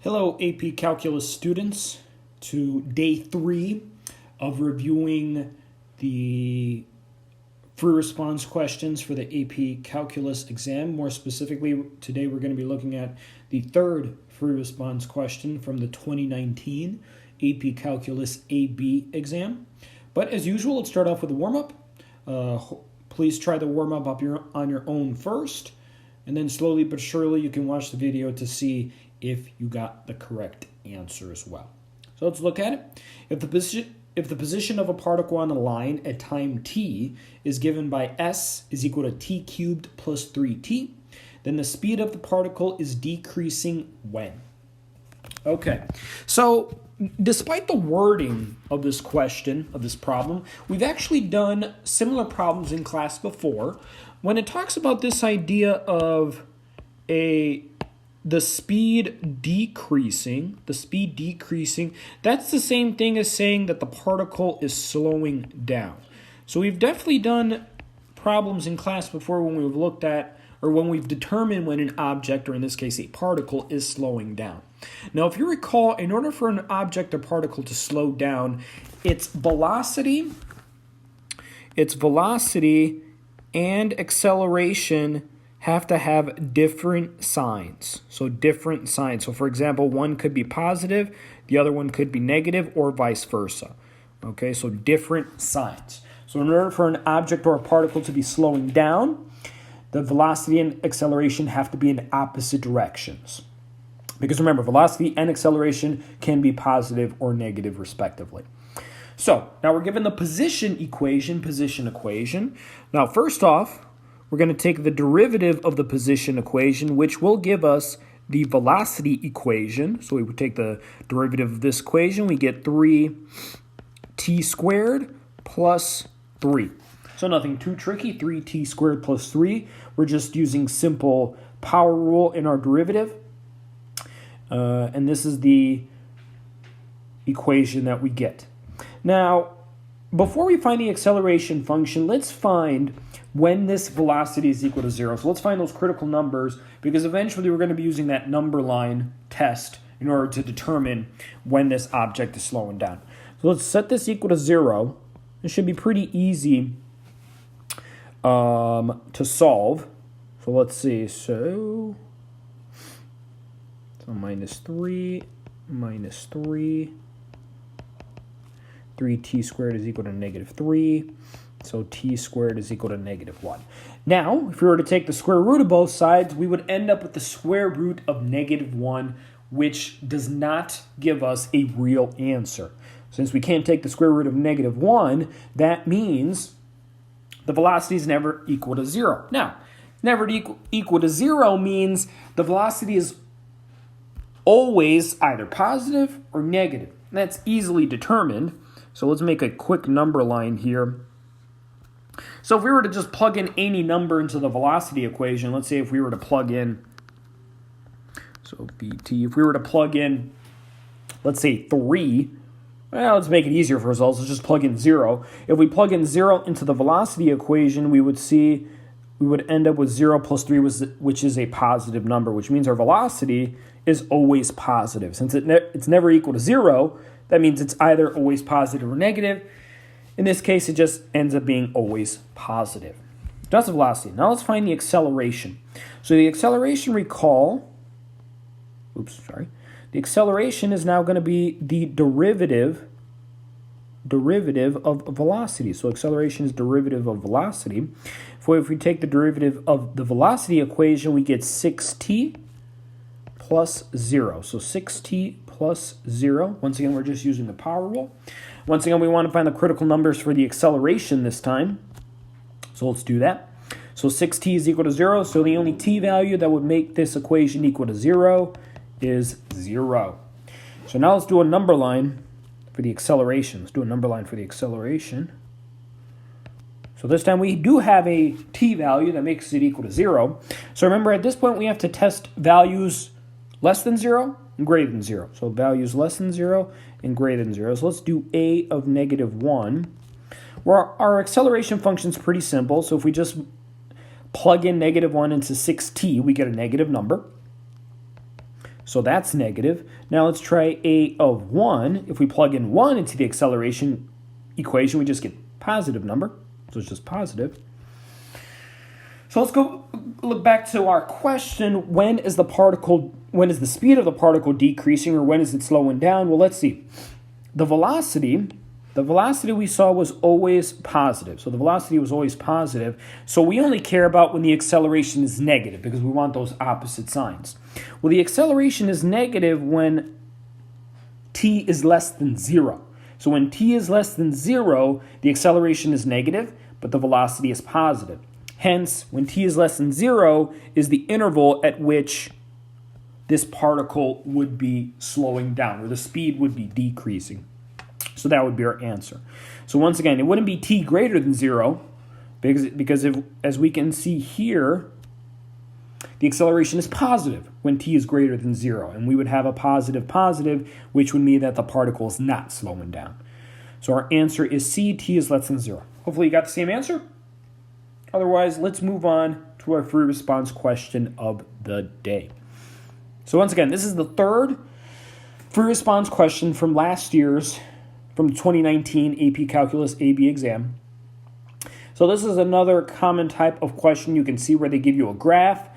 Hello, AP Calculus students, to day 3 of reviewing the free response questions for the AP Calculus exam. More specifically, today we're going to be looking at the third free response question from the 2019 AP Calculus AB exam. But as usual, let's start off with a warm-up. Please try the warm-up on your own first, and then slowly but surely you can watch the video to see if you got the correct answer as well. So let's look at it. If the position of a particle on a line at time t is given by s is equal to t cubed plus 3t, then the speed of the particle is decreasing when? Okay, so despite the wording of this question, of this problem, we've actually done similar problems in class before. When it talks about this idea of the speed decreasing, that's the same thing as saying that the particle is slowing down. So we've definitely done problems in class before when we've looked at, or when we've determined when an object, or in this case a particle, is slowing down. Now if you recall, in order for an object or particle to slow down, its velocity and acceleration have to have different signs. So different signs. So for example, one could be positive, the other one could be negative, or vice versa. Okay, so different signs. So in order for an object or a particle to be slowing down, the velocity and acceleration have to be in opposite directions. Because remember, velocity and acceleration can be positive or negative respectively. So now we're given the position equation. Now first off, we're going to take the derivative of the position equation, which will give us the velocity equation. So we would take the derivative of this equation. We get 3t squared plus 3. So nothing too tricky, 3t squared plus 3. We're just using simple power rule in our derivative. And this is the equation that we get. Now, before we find the acceleration function, let's find when this velocity is equal to 0. So let's find those critical numbers, because eventually we're going to be using that number line test in order to determine when this object is slowing down. So let's set this equal to 0. It should be pretty easy to solve. So let's see. So minus 3, 3t squared is equal to negative 3. So t squared is equal to negative 1. Now, if we were to take the square root of both sides, we would end up with the square root of negative 1, which does not give us a real answer. Since we can't take the square root of negative 1, that means the velocity is never equal to 0. Now, never equal to 0 means the velocity is always either positive or negative. And that's easily determined. So let's make a quick number line here. So if we were to just plug in any number into the velocity equation, let's say if we were to plug in, so Vt, if we were to plug in, let's say 3, well, let's make it easier for ourselves. Let's just plug in 0. If we plug in 0 into the velocity equation, we would end up with 0 plus 3, which is a positive number, which means our velocity is always positive. Since it's never equal to 0, that means it's either always positive or negative. In this case, it just ends up being always positive. That's the velocity. Now let's find the acceleration. So the acceleration, the acceleration is now going to be the derivative of velocity. So acceleration is derivative of velocity. If we take the derivative of the velocity equation, we get 6t plus 0. So 6t plus 0. Once again, we're just using the power rule. Once again, we want to find the critical numbers for the acceleration this time. So let's do that. So 6t is equal to 0. So the only t value that would make this equation equal to 0 is 0. So now let's do a number line for the acceleration. Let's do a number line for the acceleration. So this time we do have a t value that makes it equal to 0. So remember, at this point we have to test values less than 0 and greater than 0. So values less than 0 and greater than 0. So let's do a of negative 1. Well, our acceleration function is pretty simple. So if we just plug in negative 1 into 6t, we get a negative number. So that's negative. Now let's try a of 1. If we plug in 1 into the acceleration equation, we just get positive number. So it's just positive. So let's go look back to our question. When is the speed of the particle decreasing, or when is it slowing down? Well, let's see. The velocity we saw was always positive. So the velocity was always positive. So we only care about when the acceleration is negative because we want those opposite signs. Well, the acceleration is negative when t is less than 0. So when t is less than 0, the acceleration is negative, but the velocity is positive. Hence, when t is less than 0 is the interval at which this particle would be slowing down, or the speed would be decreasing. So that would be our answer. So once again, it wouldn't be t greater than 0, because as we can see here, the acceleration is positive when t is greater than 0. And we would have a positive, which would mean that the particle is not slowing down. So our answer is C, t is less than 0. Hopefully you got the same answer. Otherwise, let's move on to our free response question of the day. So once again, this is the third free response question from last year's, from the 2019 AP Calculus AB exam. So this is another common type of question. You can see where they give you a graph,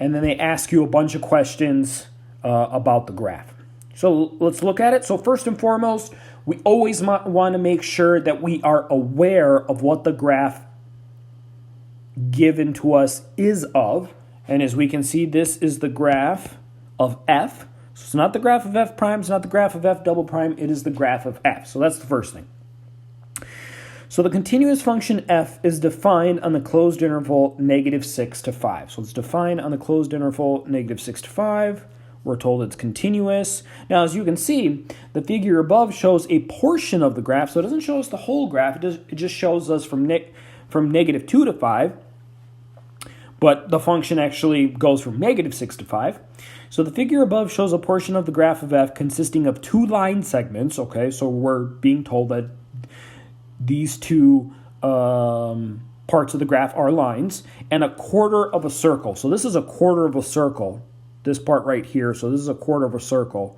and then they ask you a bunch of questions about the graph. So let's look at it. So first and foremost, we always want to make sure that we are aware of what the graph given to us is of. And as we can see, this is the graph of f. So it's not the graph of f prime, it's not the graph of f double prime, it is the graph of f. So that's the first thing. So the continuous function f is defined on the closed interval -6 to 5. So it's defined on the closed interval -6 to 5. We're told it's continuous. Now, as you can see, the figure above shows a portion of the graph, so it doesn't show us the whole graph. It just shows us from -2 to 5. But the function actually goes from -6 to 5. So the figure above shows a portion of the graph of f consisting of 2 line segments. Okay, so we're being told that these two parts of the graph are lines, and a quarter of a circle. So this is a quarter of a circle, this part right here. So this is a quarter of a circle.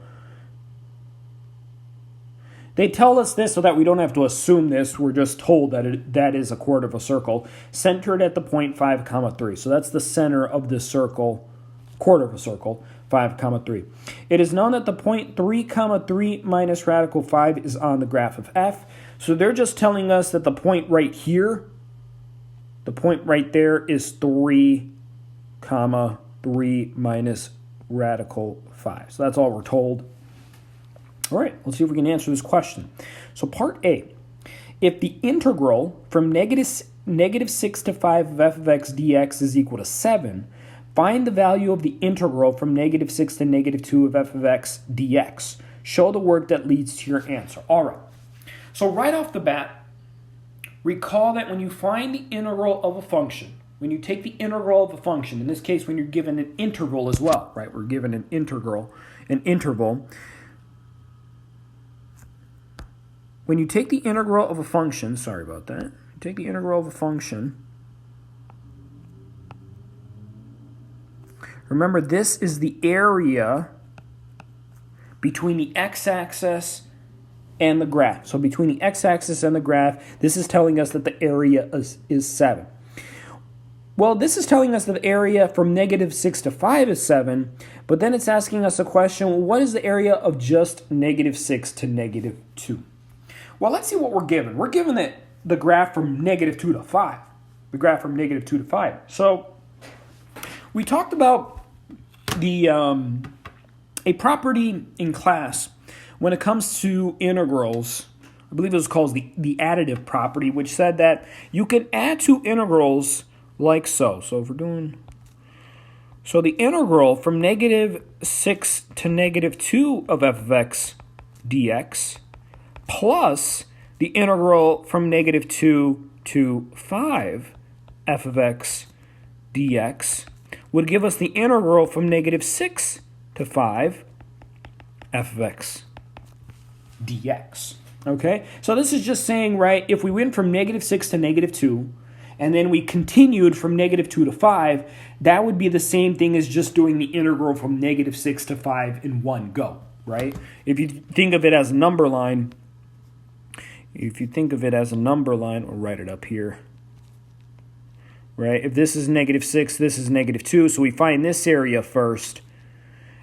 They tell us this so that we don't have to assume this. We're just told that that is a quarter of a circle, centered at the point 5, 3. So that's the center of this circle, quarter of a circle, 5, 3. It is known that the point 3, 3 minus radical 5 is on the graph of f. So they're just telling us that the point right here, the point right there is 3, 3 minus radical 5. So that's all we're told. All right, let's see if we can answer this question. So part A, if the integral from -6 to 5 of f of x dx is equal to 7, find the value of the integral from -6 to -2 of f of x dx. Show the work that leads to your answer. All right, so right off the bat, recall that when you find the integral of a function, when you take the integral of a function, in this case when you're given an interval as well, right? We're given an interval. When you take the integral of a function, sorry about that, take the integral of a function, remember this is the area between the x-axis and the graph. So between the x-axis and the graph, this is telling us that the area is 7. Well, this is telling us that the area from -6 to 5 is 7, but then it's asking us a question, well, what is the area of just -6 to -2? Well, let's see what we're given. We're given the graph from -2 to 5. The graph from -2 to 5. So we talked about a property in class when it comes to integrals. I believe it was called the additive property, which said that you can add two integrals like so. So if we're doing, so the integral from -6 to -2 of f of x dx plus the integral from -2 to 5 f of x dx would give us the integral from -6 to 5 f of x dx. Okay, so this is just saying, right, if we went from -6 to -2, and then we continued from negative 2 to 5, that would be the same thing as just doing the integral from negative 6 to 5 in one go, right? If you think of it as a number line, we'll write it up here, right? If this is negative 6, this is negative 2, so we find this area first,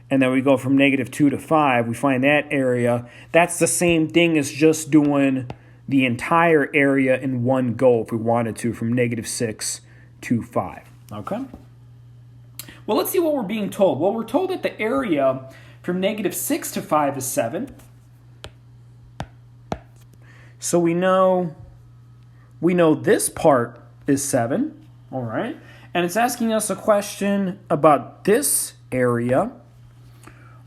and then we go from negative 2 to 5, we find that area. That's the same thing as just doing the entire area in one go if we wanted to, from negative 6 to 5, okay? Well, let's see what we're being told. Well, we're told that the area from negative 6 to 5 is 7. So we know this part is 7, all right? And it's asking us a question about this area.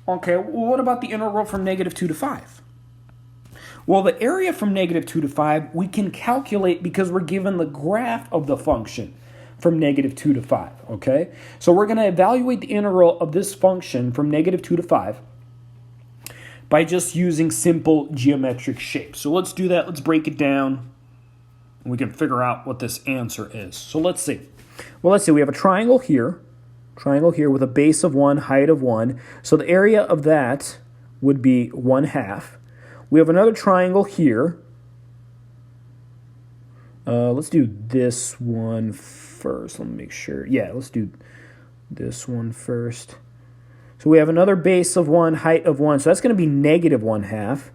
Okay, well, what about the integral from negative 2 to 5? Well, the area from negative 2 to 5 we can calculate because we're given the graph of the function from negative 2 to 5, okay? So we're going to evaluate the integral of this function from negative 2 to 5 by just using simple geometric shapes. So let's do that. Let's break it down, and we can figure out what this answer is. So let's see. Well, let's see. We have a triangle here with a base of 1, height of 1. So the area of that would be 1/2. We have another triangle here. Let's do this one first. Let me make sure. Yeah, let's do this one first. So we have another base of 1, height of 1. So that's going to be negative 1/2.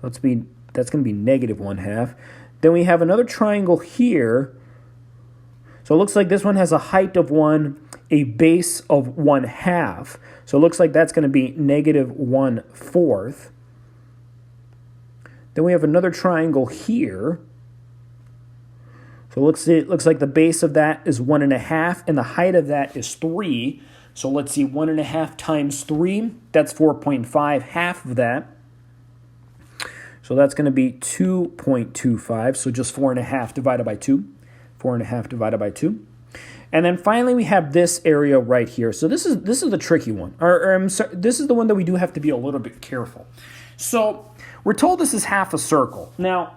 That's going to be negative 1/2. Then we have another triangle here. So it looks like this one has a height of 1, a base of 1/2. So it looks like that's going to be negative 1/4. Then we have another triangle here. So it looks like the base of that is 1.5, and the height of that is 3. So let's see, 1.5 times 3, that's 4.5, half of that. So that's going to be 2.25, so just 4.5 divided by 2. 4.5 divided by 2. And then finally we have this area right here. So this is the tricky one. Or I'm sorry, this is the one that we do have to be a little bit careful. So we're told this is half a circle. Now,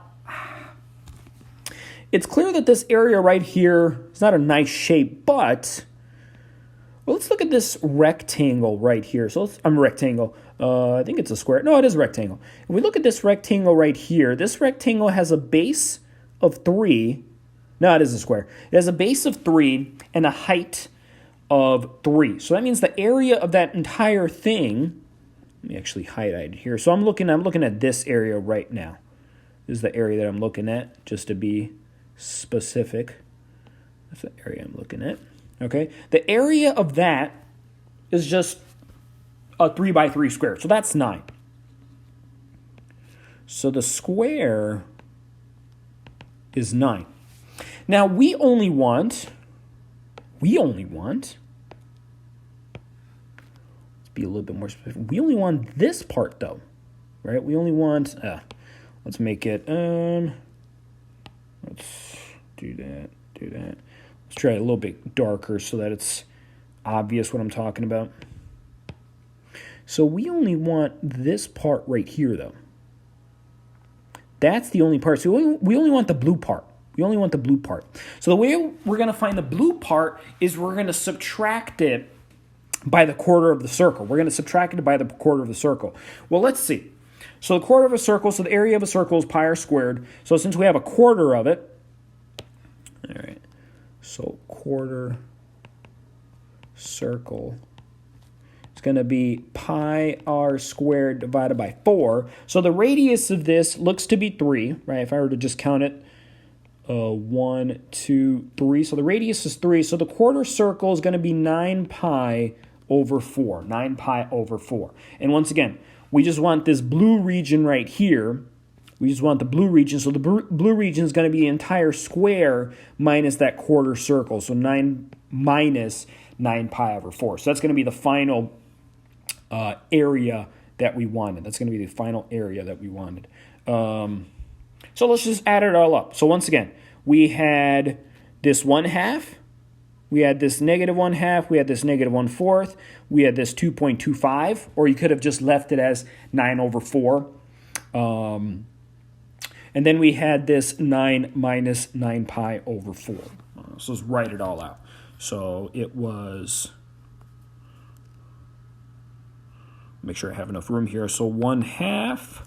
it's clear that this area right here is not a nice shape, but well, let's look at this rectangle right here. So rectangle. I think it's a square. No, it is a rectangle. If we look at this rectangle right here, this rectangle has a base of 3. No, it is a square. It has a base of 3 and a height of 3. So that means the area of that entire thing, let me actually highlight it here. So I'm looking at this area right now. This is the area that I'm looking at, just to be specific. That's the area I'm looking at. Okay? The area of that is just a 3 by 3 square. So that's 9. So the square is 9. Now we only want, let's be a little bit more specific. We only want this part though, right? We only want, let's make it, let's do that. Let's try it a little bit darker so that it's obvious what I'm talking about. So we only want this part right here though. That's the only part. So we only want the blue part. We only want the blue part. So the way we're going to find the blue part is we're going to subtract it by the quarter of the circle. We're going to subtract it by the quarter of the circle. Well, let's see. So the quarter of a circle, so the area of a circle is pi r squared. So since we have a quarter of it, all right, so quarter circle, it's going to be pi r squared divided by 4. So the radius of this looks to be 3, right? If I were to just count it, 1, 2, 3. So the radius is 3. So the quarter circle is going to be 9 pi over 4. 9 pi over 4. And once again, we just want this blue region right here. We just want the blue region. So the blue region is going to be the entire square minus that quarter circle. So 9 minus 9 pi over 4. So that's going to be the final area that we wanted. That's going to be the final area that we wanted. So let's just add it all up. So once again, we had this 1/2, we had this negative 1/2, we had this negative 1/4, we had this 2.25, or you could have just left it as 9 over 4. And And then we had this 9 minus 9 pi over 4. So let's write it all out. So it was, make sure I have enough room here. So 1/2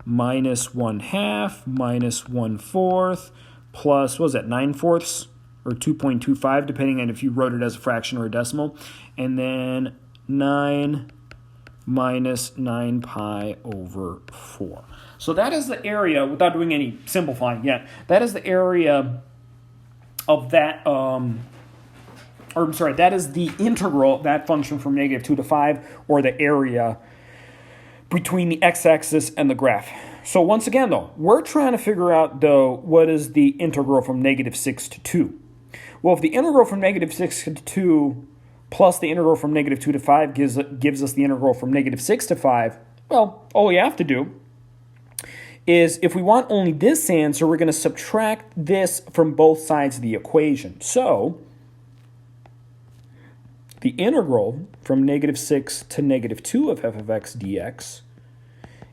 minus 1/2 minus 1/4 plus, what was that, 9/4 or 2.25, depending on if you wrote it as a fraction or a decimal. And then 9 minus 9 pi over 4. So that is the area, without doing any simplifying yet, that is the area of that, that is the integral of that function from -2 to 5, or the area between the x-axis and the graph. So once again, though, we're trying to figure out, though, what is the integral from -6 to 2. Well, if the integral from -6 to 2 plus the integral from -2 to 5 gives us the integral from -6 to 5, well, all we have to do is, if we want only this answer, we're going to subtract this from both sides of the equation. So the integral from -6 to -2 of f of x dx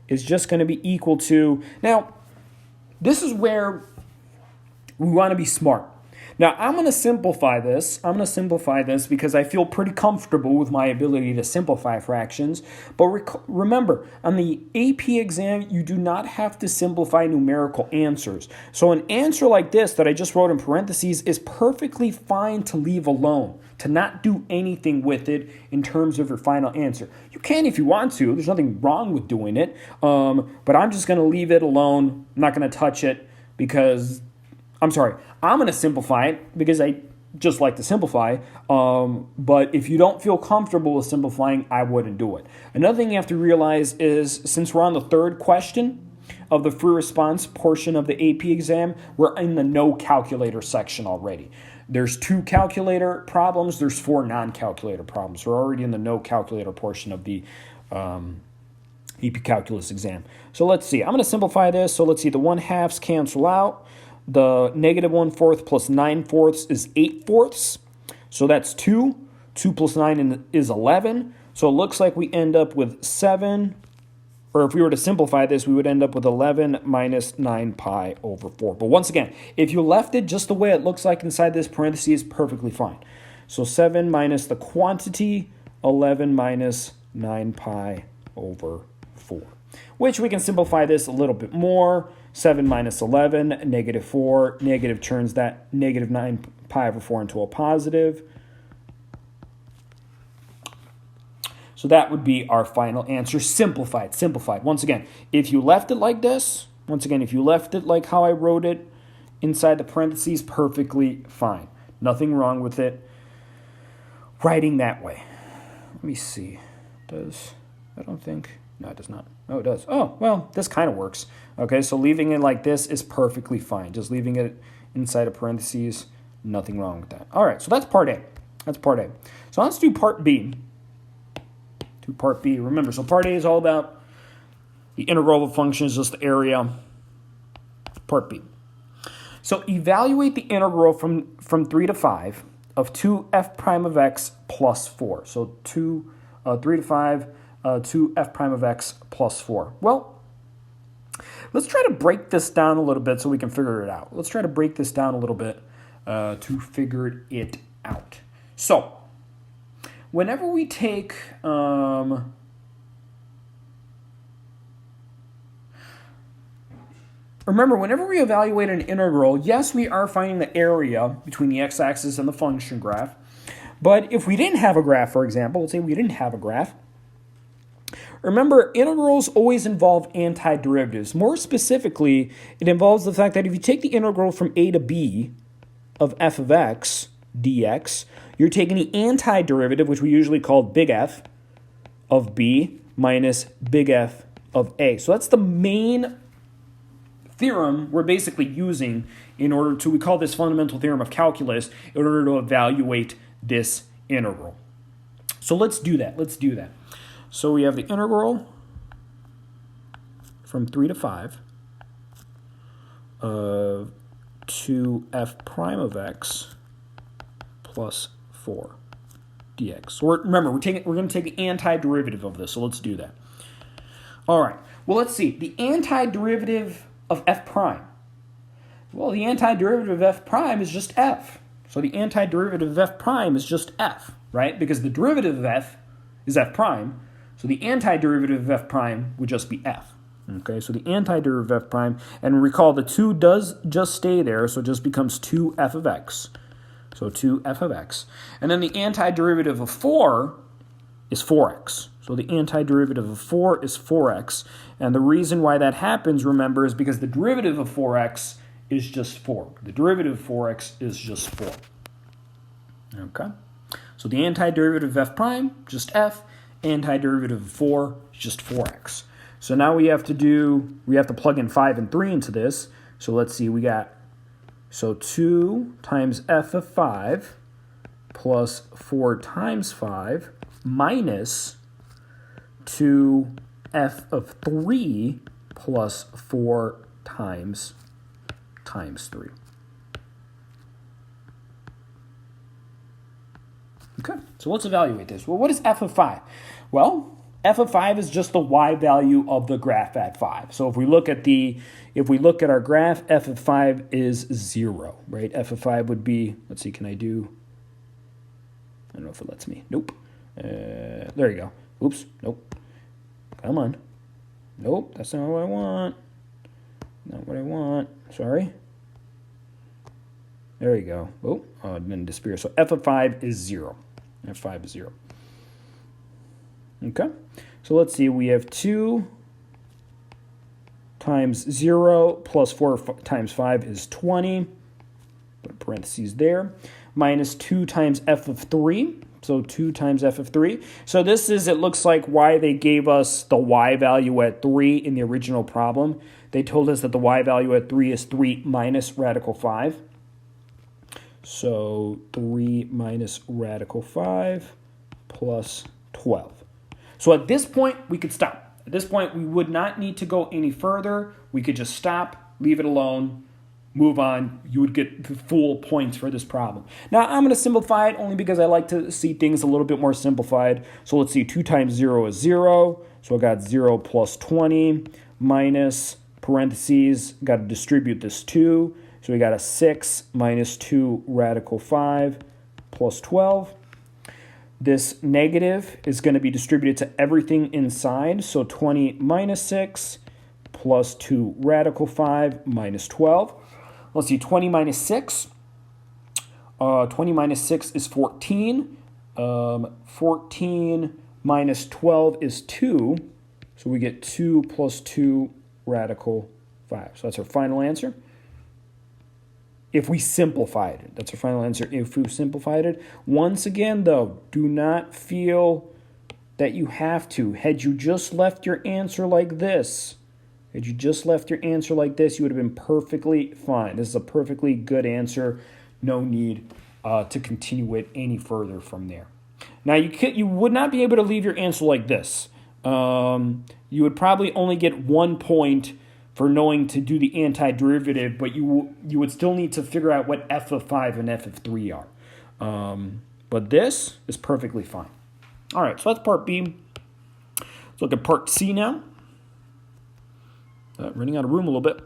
is just going to be equal to, now, this is where we want to be smart. Now, I'm going to simplify this. I'm going to simplify this because I feel pretty comfortable with my ability to simplify fractions. But remember, on the AP exam, you do not have to simplify numerical answers. So an answer like this that I just wrote in parentheses is perfectly fine to leave alone, to not do anything with it in terms of your final answer. You can if you want to. There's nothing wrong with doing it. But I'm just going to leave it alone. I'm not going to touch it because, I'm going to simplify it because I just like to simplify. But if you don't feel comfortable with simplifying, I wouldn't do it. Another thing you have to realize is, since we're on the third question of the free response portion of the AP exam, we're in the no calculator section already. There's 2 calculator problems. There's 4 non-calculator problems. We're already in the no calculator portion of the AP calculus exam. So let's see. I'm going to simplify this. So let's see. The 1/2s cancel out. The -1/4 plus 9/4 is 8/4. So that's 2. 2 plus 9 is 11. So it looks like we end up with 7. Or if we were to simplify this, we would end up with 11 minus 9 pi over 4. But once again, if you left it just the way it looks like inside this parentheses, perfectly fine. So 7 minus the quantity, 11 minus 9 pi over 4. Which we can simplify this a little bit more. 7 minus 11, -4. Negative turns that -9 pi over 4 into a positive. So that would be our final answer, simplified. Once again, if you left it like this, if you left it like how I wrote it inside the parentheses, perfectly fine. Nothing wrong with it. Writing that way. Let me see. No, it does not. Oh, it does. Oh, well, this kind of works. Okay, so leaving it like this is perfectly fine. Just leaving it inside of parentheses, nothing wrong with that. All right, so that's part A. So let's do part B. Remember, so part A is all about the integral of a function is just the area. Part B. So evaluate the integral from 3 to 5 of 2f prime of x plus 4. So 3 to 5, 2f prime of x plus 4. Well, let's try to break this down a little bit so we can figure it out. Let's try to break this down a little bit to figure it out. So, whenever we take remember, whenever we evaluate an integral, yes, we are finding the area between the x-axis and the function graph. But if we didn't have a graph, for example, let's say we didn't have a graph, remember, integrals always involve antiderivatives. More specifically, it involves the fact that if you take the integral from a to b of f of x dx, you're taking the antiderivative, which we usually call big F, of b minus big F of a. So that's the main theorem we're basically using in order to, we call this fundamental theorem of calculus, in order to evaluate this integral. So let's do that. So we have the integral from 3 to 5 of 2f prime of x plus 4 dx. So remember, we're going to take the antiderivative of this, so let's do that. All right. Well, let's see. The antiderivative of f prime. Well, the antiderivative of f prime is just f. So the antiderivative of f prime is just f, right? Because the derivative of f is f prime. So the antiderivative of f prime would just be f. Okay, so the antiderivative of f prime, and recall the 2 does just stay there, so it just becomes 2f of x. So 2f of x. And then the antiderivative of 4 is 4x. So the antiderivative of 4 is 4x. And the reason why that happens, remember, is because the derivative of 4x is just 4. The derivative of 4x is just 4. Okay? So the antiderivative of f prime, just f. Antiderivative of 4 is just 4x. So now we have to plug in 5 and 3 into this. So let's see, we got, so 2 times f of 5 plus 4 times 5 minus 2f of 3 plus 4 times 3. Okay, so let's evaluate this. Well, what is f of 5? Well, f of 5 is just the y value of the graph at 5. So if we look at our graph, f of 5 is 0, right? F of 5 would be, let's see, I don't know if it lets me. Nope. There you go. Oops. Nope. Come on. Nope, that's not what I want. Not what I want. Sorry. There you go. Oh, it didn't disappear. So f of 5 is 0. F of 5 is 0. Okay. So let's see. We have 2 times 0 plus 4 times 5 is 20. Put parentheses there. Minus 2 times f of 3. So 2 times f of 3. So this is, it looks like, why they gave us the y value at 3 in the original problem. They told us that the y value at 3 is 3 minus radical 5. So 3 minus radical 5 plus 12. So at this point, we could stop. At this point, we would not need to go any further. We could just stop, leave it alone, move on. You would get the full points for this problem. Now, I'm going to simplify it only because I like to see things a little bit more simplified. So let's see, 2 times 0 is 0. So I got 0 plus 20 minus parentheses. Got to distribute this 2. So we got a 6 minus 2 radical 5 plus 12. This negative is going to be distributed to everything inside. So 20 minus 6 plus 2 radical 5 minus 12. Let's see, 20 minus 6. 20 minus 6 is 14. 14 minus 12 is 2. So we get 2 plus 2 radical 5. So that's our final answer. If we simplified it. That's our final answer if we simplified it. Once again, though, do not feel that you have to. Had you just left your answer like this, you would have been perfectly fine. This is a perfectly good answer. No need to continue it any further from there. Now, you would not be able to leave your answer like this. You would probably only get 1 point for knowing to do the antiderivative, but you would still need to figure out what f of 5 and f of 3 are. But this is perfectly fine. All right, so that's part B. Let's look at part C now. Running out of room a little bit.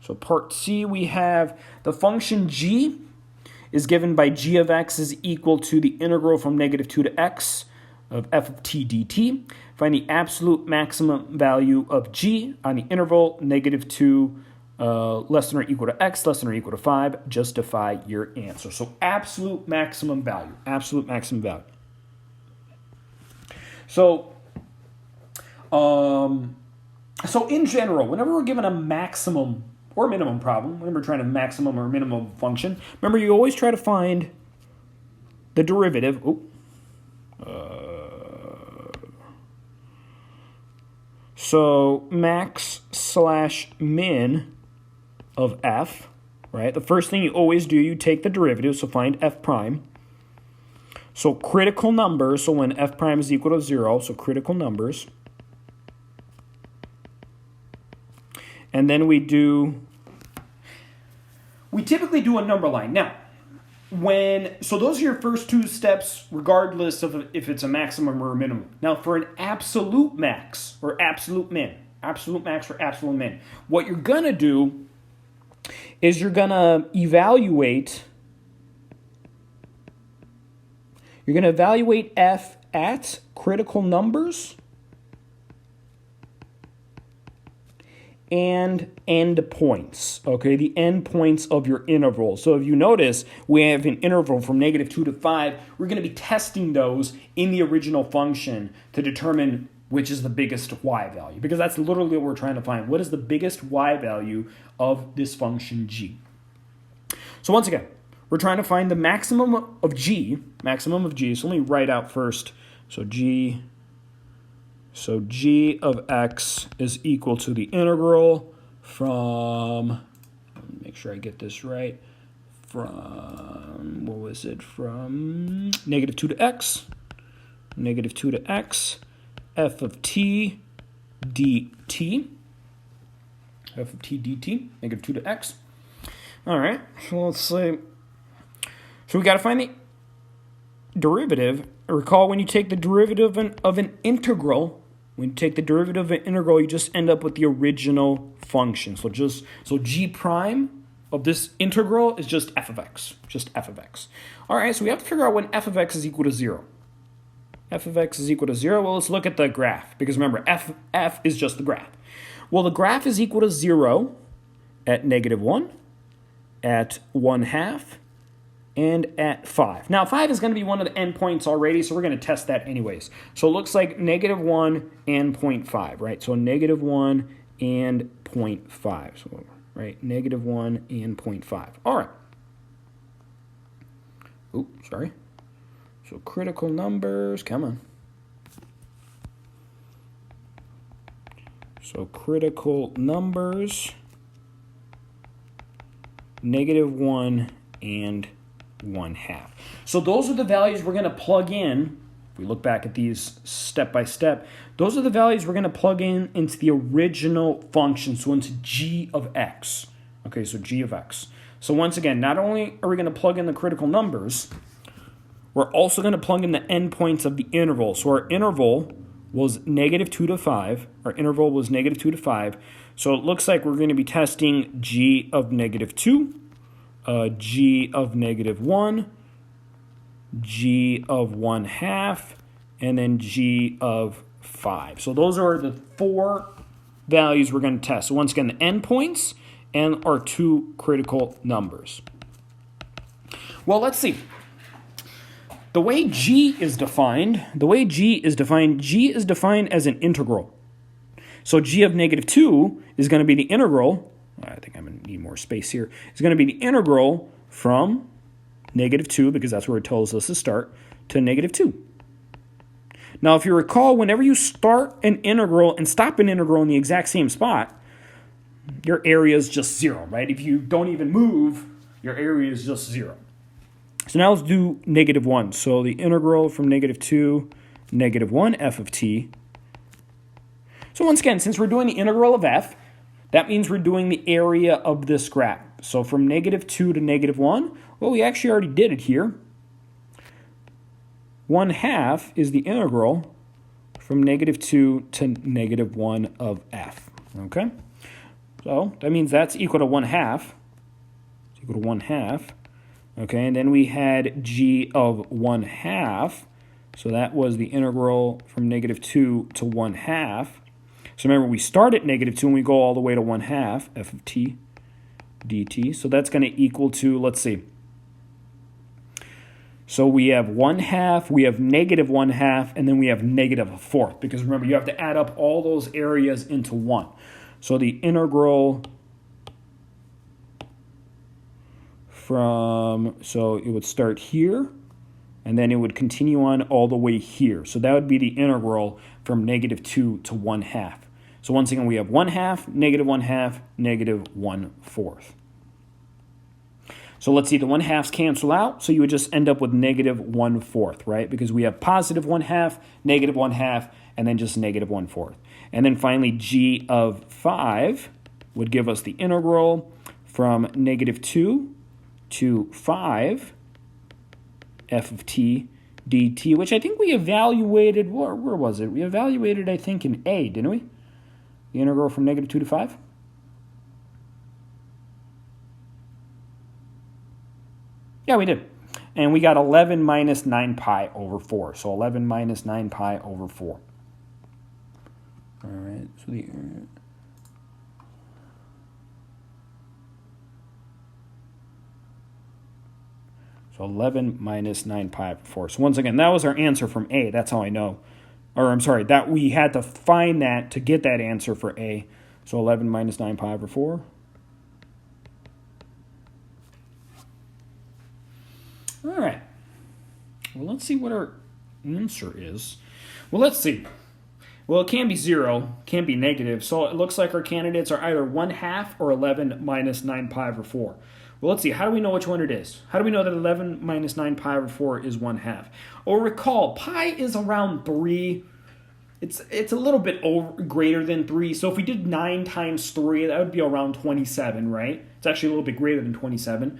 So part C, we have the function g is given by g of x is equal to the integral from -2 to x of f of t dt. Find the absolute maximum value of g on the interval -2 less than or equal to x, less than or equal to 5. Justify your answer. So absolute maximum value. So, so in general, whenever we're given a maximum or minimum problem, whenever we're trying to maximum or minimum function, remember you always try to find the derivative. So max slash min of f, right? The first thing you always do, you take the derivative, so find f prime. So critical numbers, so when f prime is equal to 0, so critical numbers. And then we typically do a number line. Now, So those are your first two steps, regardless of if it's a maximum or a minimum. Now, for an absolute max or absolute min, what you're going to do is you're going to evaluate F at critical numbers and endpoints, okay, the endpoints of your interval. So if you notice, we have an interval from -2 to 5. We're going to be testing those in the original function to determine which is the biggest y value, because that's literally what we're trying to find. What is the biggest y value of this function g? So once again, we're trying to find the maximum of g. So let me write out first. So g of x is equal to the integral from, let me make sure I get this right, from, what was it, from -2 to x, f of t dt, -2 to x. All right, so let's say, so we got to find the derivative. Recall, when you take the derivative of an integral, you just end up with the original function. So g prime of this integral is just f of x, All right, so we have to figure out when f of x is equal to 0. Well, let's look at the graph, because remember, f is just the graph. Well, the graph is equal to 0 at -1, at 1/2, and at 5. Now, 5 is going to be one of the endpoints already, so we're going to test that anyways. So it looks like -1 and 0.5, right? So -1 and 0.5. So, right, -1 and 0.5. All right. Oops, sorry. So critical numbers, come on. So critical numbers, -1 and 1/2. So those are the values we're going to plug in. If we look back at these step by step, those are the values we're going to plug in into the original function, so into g of x. Okay, so g of x. So once again, not only are we going to plug in the critical numbers, we're also going to plug in the endpoints of the interval. So our interval was -2 to 5. So it looks like we're going to be testing g of -2. G of -1, G of 1/2, and then G of 5. So those are the 4 values we're going to test. So once again, the endpoints and our 2 critical numbers. Well, let's see. The way G is defined, G is defined as an integral. So G of -2 is going to be the integral. I think I'm going to need more space here. It's going to be the integral from -2, because that's where it tells us to start, to -2. Now, if you recall, whenever you start an integral and stop an integral in the exact same spot, your area is just 0, right? If you don't even move, your area is just 0. So now let's do -1. So the integral from -2, -1, f of t. So once again, since we're doing the integral of f, that means we're doing the area of this graph. So from -2 to -1, well, we actually already did it here. 1/2 is the integral from -2 to -1 of f, okay? So that means that's equal to 1/2. It's equal to 1/2, okay? And then we had g of 1/2. So that was the integral from -2 to 1/2. So remember, we start at -2 and we go all the way to 1/2, f of t dt. So that's going to equal to, let's see. So we have 1/2, we have -1/2, and then we have -1/4. Because remember, you have to add up all those areas into 1. So the integral from, so it would start here, and then it would continue on all the way here. So that would be the integral from -2 to 1/2. So once again, we have 1/2, -1/2, -1/4. So let's see, the 1/2s cancel out, so you would just end up with -1/4, right? Because we have +1/2, -1/2, and then just -1/4. And then finally, g of 5 would give us the integral from -2 to 5, f of t dt, which I think we evaluated, where was it? We evaluated, I think, in A, didn't we? The integral from -2 to 5? Yeah, we did. And we got 11 minus 9 pi over 4. So 11 minus 9 pi over 4. All right, so 11 minus 9 pi over 4. So once again, that was our answer from A. That's how I know. Or I'm sorry, that we had to find that to get that answer for A. So 11 minus 9 pi over 4. All right. Well, let's see what our answer is. Well, let's see. Well, it can't be 0, can't be negative, so it looks like our candidates are either 1/2 or 11 minus 9 pi over 4. Well, let's see. How do we know which one it is? How do we know that 11 minus 9 pi over 4 is 1/2? Well, recall, pi is around 3. It's a little bit greater than 3, so if we did 9 times 3, that would be around 27, right? It's actually a little bit greater than 27.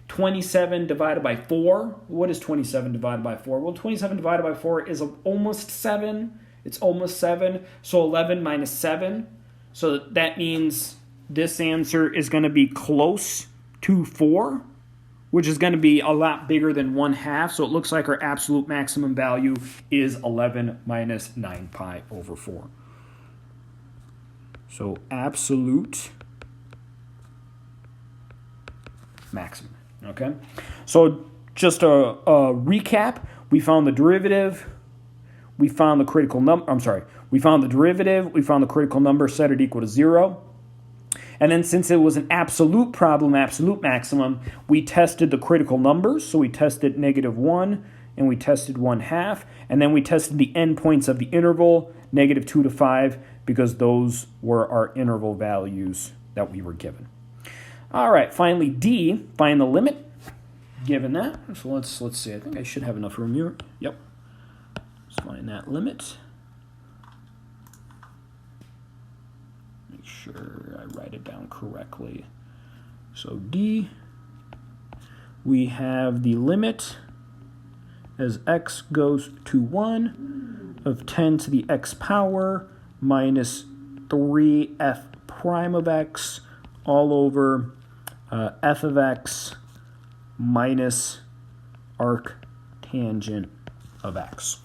27 divided by 4. What is 27 divided by 4? Well, 27 divided by 4 is almost 7. It's almost 7. So 11 minus 7. So that means this answer is going to be close to 4, which is going to be a lot bigger than 1/2. So it looks like our absolute maximum value is 11 minus 9 pi over 4. So absolute maximum. Okay, so just a recap, we found the derivative, we found the critical number, we found the derivative, we found the critical number, set it equal to 0. And then since it was an absolute problem, absolute maximum, we tested the critical numbers. So we tested -1 and we tested 1/2. And then we tested the endpoints of the interval, -2 to 5, because those were our interval values that we were given. All right, finally D, find the limit given that. So let's see. I think I should have enough room here. Yep. Let's find that limit. Make sure I write it down correctly. So D, we have the limit as x goes to 1 of 10 to the x power minus 3f prime of x all over f of x minus arctangent of x.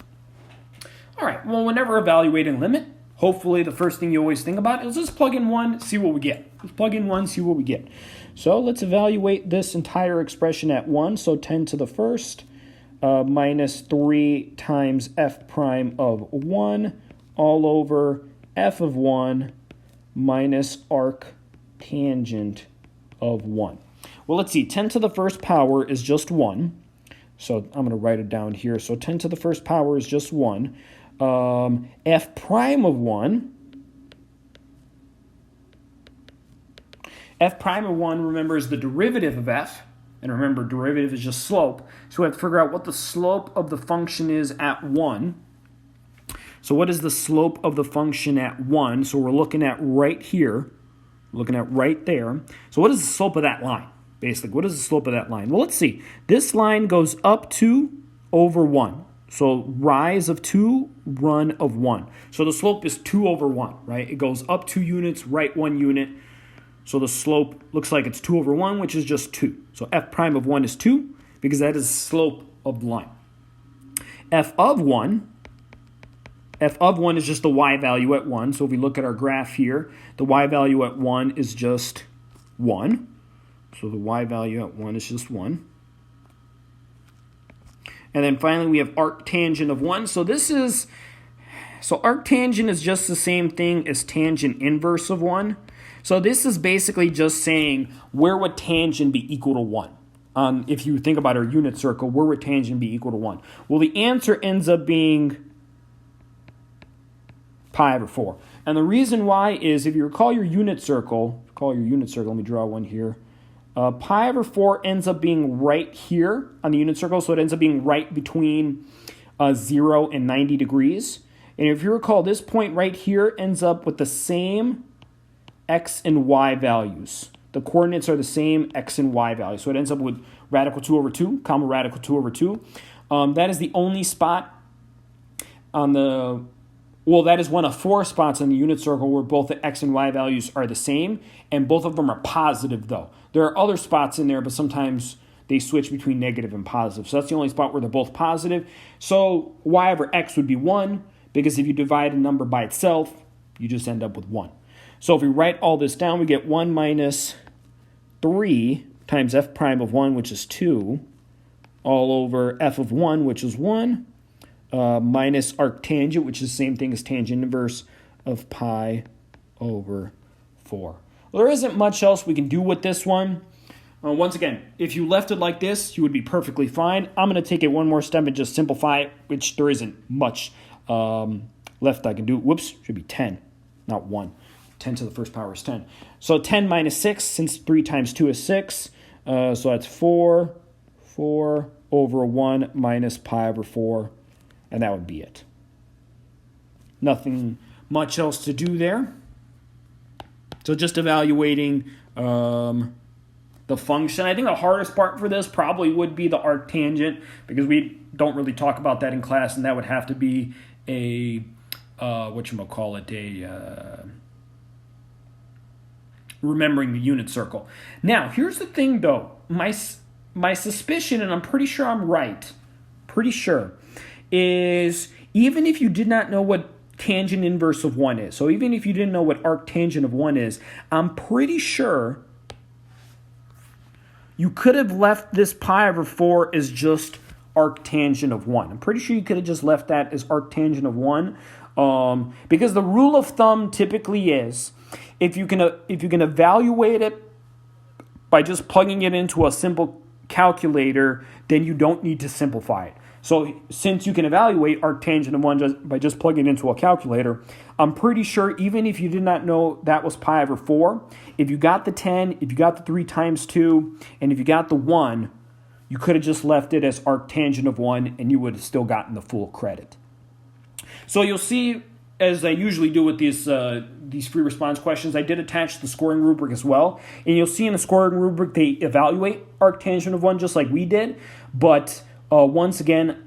All right, well, whenever evaluating limit, hopefully the first thing you always think about is just plug in 1, see what we get. Just plug in 1, see what we get. So let's evaluate this entire expression at 1. So 10 to the first minus 3 times f prime of 1 all over f of 1 minus arctangent of 1. Well, let's see. 10 to the first power is just 1. So I'm going to write it down here. So 10 to the first power is just 1. F prime of 1. F prime of 1, remember, is the derivative of f. And remember, derivative is just slope. So we have to figure out what the slope of the function is at 1. So what is the slope of the function at 1? So we're looking at right here. Looking at right there. So what is the slope of that line? Basically, what is the slope of that line? Well, let's see. This line goes up 2 over 1. So rise of 2, run of 1. So the slope is 2 over 1, right? It goes up 2 units, right 1 unit. So the slope looks like it's 2 over 1, which is just 2. So f prime of 1 is 2 because that is the slope of the line. F of 1 is just the y value at 1. So if we look at our graph here, the y value at 1 is just 1. So the y value at 1 is just 1. And then finally we have arctangent of 1. So arctangent is just the same thing as tangent inverse of 1. So this is basically just saying where would tangent be equal to 1? If you think about our unit circle, where would tangent be equal to 1? Well, the answer ends up being pi over 4. And the reason why is if you recall your unit circle, let me draw one here. Pi over 4 ends up being right here on the unit circle, so it ends up being right between 0 and 90 degrees. And if you recall, this point right here ends up with the same x and y values. the coordinates are the same, x and y value. So it ends up with radical 2 over 2, comma radical 2 over 2. That is the only spot on the, well, that is one of 4 spots on the unit circle where both the x and y values are the same, and both of them are positive, though. There are other spots in there, but sometimes they switch between negative and positive. So that's the only spot where they're both positive. So y over x would be 1, because if you divide a number by itself, you just end up with 1. So if we write all this down, we get 1 minus 3 times f prime of 1, which is 2, all over f of 1, which is 1, minus arctangent, which is the same thing as tangent inverse of pi over 4. Well, there isn't much else we can do with this one. Once again, if you left it like this, you would be perfectly fine. I'm going to take it one more step and just simplify it, which there isn't much left I can do. Whoops, should be 10, not 1. 10 to the first power is 10. So 10 minus 6, since 3 times 2 is 6. So that's 4 over 1 minus pi over 4. And that would be it. Nothing much else to do there. So just evaluating the function. I think the hardest part for this probably would be the arctangent, because we don't really talk about that in class, and that would have to be a, remembering the unit circle. Now, here's the thing, though. My suspicion, and I'm pretty sure I'm right, is even if you did not know what tangent inverse of 1 is, so even if you didn't know what arctangent of 1 is, I'm pretty sure you could have left this pi over 4 as just arctangent of 1. I'm pretty sure you could have just left that as arctangent of 1, because the rule of thumb typically is if you can evaluate it by just plugging it into a simple calculator, then you don't need to simplify it. So since you can evaluate arctangent of 1 by just plugging it into a calculator, I'm pretty sure even if you did not know that was pi over 4, if you got the 10, if you got the 3 times 2, and if you got the 1, you could have just left it as arctangent of 1, and you would have still gotten the full credit. So you'll see, as I usually do with these free response questions, I did attach the scoring rubric as well. And you'll see in the scoring rubric, they evaluate arctangent of 1 just like we did. But once again,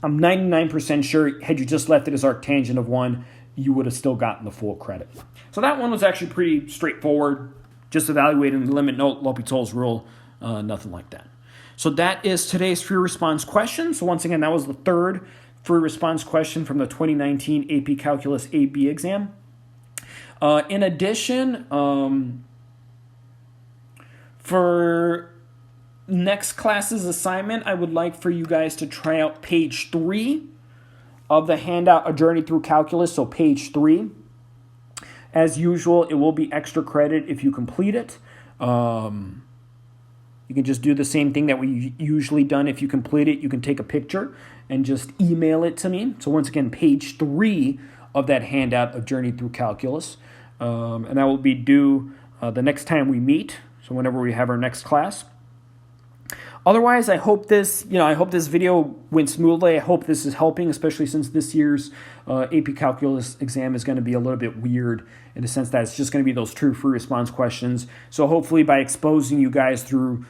I'm 99% sure had you just left it as arctangent of 1, you would have still gotten the full credit. So that one was actually pretty straightforward. Just evaluating the limit note, L'Hopital's rule, nothing like that. So that is today's free response question. So once again, that was the third free response question from the 2019 AP Calculus AB exam. In addition, for next class's assignment, I would like for you guys to try out page 3 of the handout, A Journey Through Calculus, so page 3. As usual, it will be extra credit if you complete it. You can just do the same thing that we usually done. If you complete it, you can take a picture and just email it to me. So once again, page 3 of that handout, A Journey Through Calculus. And that will be due the next time we meet, so whenever we have our next class. Otherwise, I hope this video went smoothly. I hope this is helping, especially since this year's AP Calculus exam is going to be a little bit weird in the sense that it's just going to be those true free response questions. So hopefully by exposing you guys to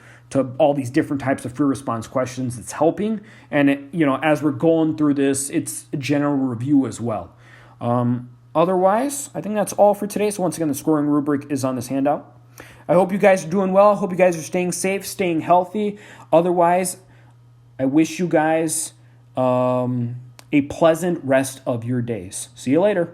all these different types of free response questions, it's helping. And as we're going through this, it's a general review as well. Otherwise, I think that's all for today. So once again, the scoring rubric is on this handout. I hope you guys are doing well. I hope you guys are staying safe, staying healthy. Otherwise, I wish you guys a pleasant rest of your days. See you later.